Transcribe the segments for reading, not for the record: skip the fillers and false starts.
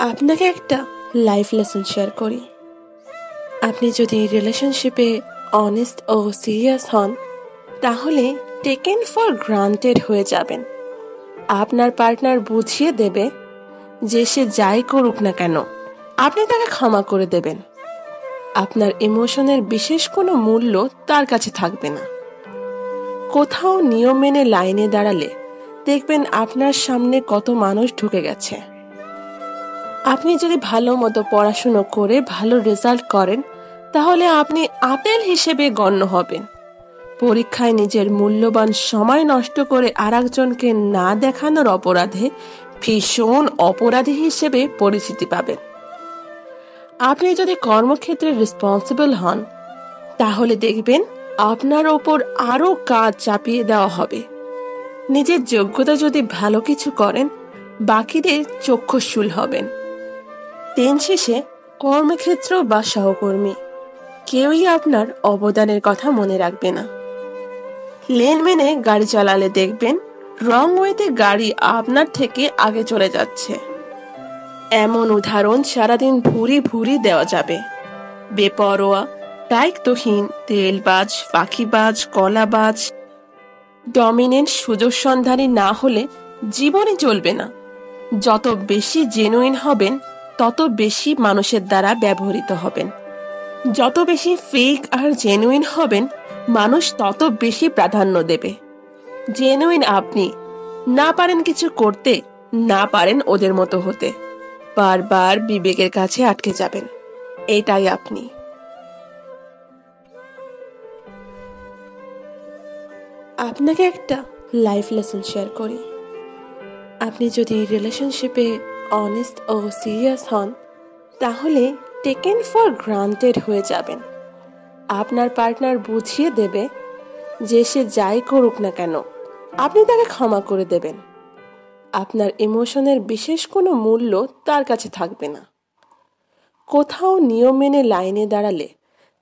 আপনাকে একটা life lesson share করি। আপনি যদি রিলেশনশিপে অনেস্ট ও সিরিয়াস হন, তাহলে টেকেন ফর গ্রান্টেড হয়ে যাবেন। আপনার পার্টনার বুঝিয়ে দেবে যে সে যাই করুক না কেন আপনি তাকে ক্ষমা করে দেবেন। আপনার ইমোশনের বিশেষ কোনো মূল্য তার কাছে থাকবে না। কোথাও নিয়ম মেনে লাইনে দাঁড়ালে দেখবেন আপনার সামনে কত মানুষ ঢুকে গেছে। আপনি যদি ভালো মতো পড়াশুনো করে ভালো রেজাল্ট করেন, তাহলে আপনি আপেল হিসেবে গণ্য হবেন। পরীক্ষায় নিজের মূল্যবান সময় নষ্ট করে আরেকজনকে না দেখানোর অপরাধে ভীষণ অপরাধী হিসেবে পরিচিতি পাবেন। আপনি যদি কর্মক্ষেত্রে রেসপন্সিবল হন, তাহলে দেখবেন আপনার ওপর আরো কাজ চাপিয়ে দেওয়া হবে। নিজের যোগ্যতা যদি ভালো কিছু করেন, বাকিদের চক্ষুশূল হবেন। দিন শেষে কর্মক্ষেত্র বা সহকর্মী কেউই আপনার অবদানের কথা মনে রাখবে না। লেন মেনে গাড়ি চালালে দেখবেন রং ওয়েতে গাড়ি আপনার থেকে আগে চলে যাচ্ছে। এমন উদাহরণ সারাদিন ভুরি ভুরি দেওয়া যাবে। বেপরোয়া, দায়িত্বহীন, তেলবাজ, ফাঁকিবাজ, কলাবাজ, ডমিনেন্ট সুযোগ সন্ধানী না হলে জীবনই চলবে না। যত বেশি জেনুইন হবেন, তত বেশি মানুষের দ্বারা ব্যবহৃত হবেন। যত বেশি ফেক আর জেনুইন হবেন, মানুষ তত বেশি প্রাধান্য দেবে। জেনুইন আপনি, না পারেন কিছু করতে, না পারেন ওদের মতো হতে, বারবার বিবেকের কাছে আটকে যাবেন। এটাই আপনি। আপনাকে একটা লাইফ লেসন শেয়ার করি। আপনি যদি রিলেশনশিপে অনেস্ট ও সিরিয়াস হন, তাহলে টেকেন ফর গ্রান্টেড হয়ে যাবেন। আপনার পার্টনার বুঝিয়ে দেবে যে সে যাই করুক না কেন আপনি তাকে ক্ষমা করে দেবেন। আপনার ইমোশনের বিশেষ কোনো মূল্য তার কাছে থাকবে না। কোথাও নিয়ম মেনে লাইনে দাঁড়ালে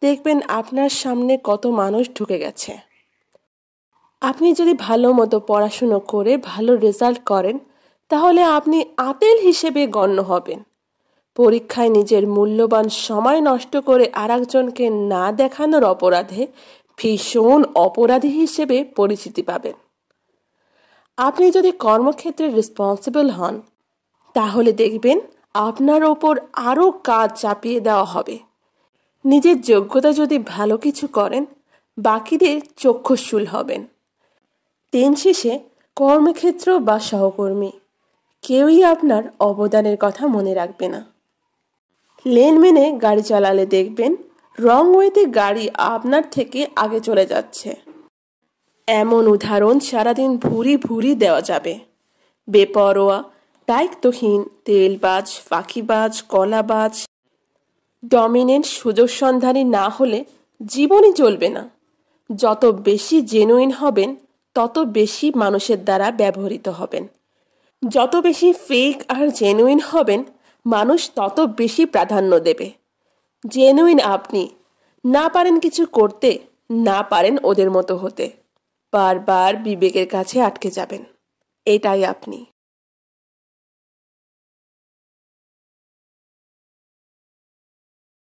দেখবেন আপনার সামনে কত মানুষ ঢুকে গেছে। আপনি যদি ভালো মতো পড়াশুনো করে ভালো রেজাল্ট করেন, তাহলে আপনি আপেল হিসেবে গণ্য হবেন। পরীক্ষায় নিজের মূল্যবান সময় নষ্ট করে আরেকজনকে না দেখানোর অপরাধে ভীষণ অপরাধী হিসেবে পরিচিতি পাবেন। আপনি যদি কর্মক্ষেত্রে রেসপন্সিবল হন, তাহলে দেখবেন আপনার ওপর আরো কাজ চাপিয়ে দেওয়া হবে। নিজের যোগ্যতা যদি ভালো কিছু করেন, বাকিদের চক্ষুশূল হবেন। দিন শেষে কর্মক্ষেত্র বা সহকর্মী কেউই আপনার অবদানের কথা মনে রাখবে না। লেন মেনে গাড়ি চালালে দেখবেন রং ওয়েতে গাড়ি আপনার থেকে আগে চলে যাচ্ছে। এমন উদাহরণ সারাদিন ভুরি ভুরি দেওয়া যাবে। বেপরোয়া, দায়িত্বহীন, তেলবাজ, ফাঁকিবাজ, কলাবাজ, ডমিনেন্ট সুযোগ সন্ধানী না হলে জীবনই চলবে না। যত বেশি জেনুইন হবেন, তত বেশি মানুষের দ্বারা ব্যবহৃত হবেন। যত বেশি ফেক আর জেনুইন হবেন, মানুষ তত বেশি প্রাধান্য দেবে। জেনুইন আপনি, না পারেন কিছু করতে, না পারেন ওদের মতো হতে, বারবার বিবেকের কাছে আটকে যাবেন। এটাই আপনি।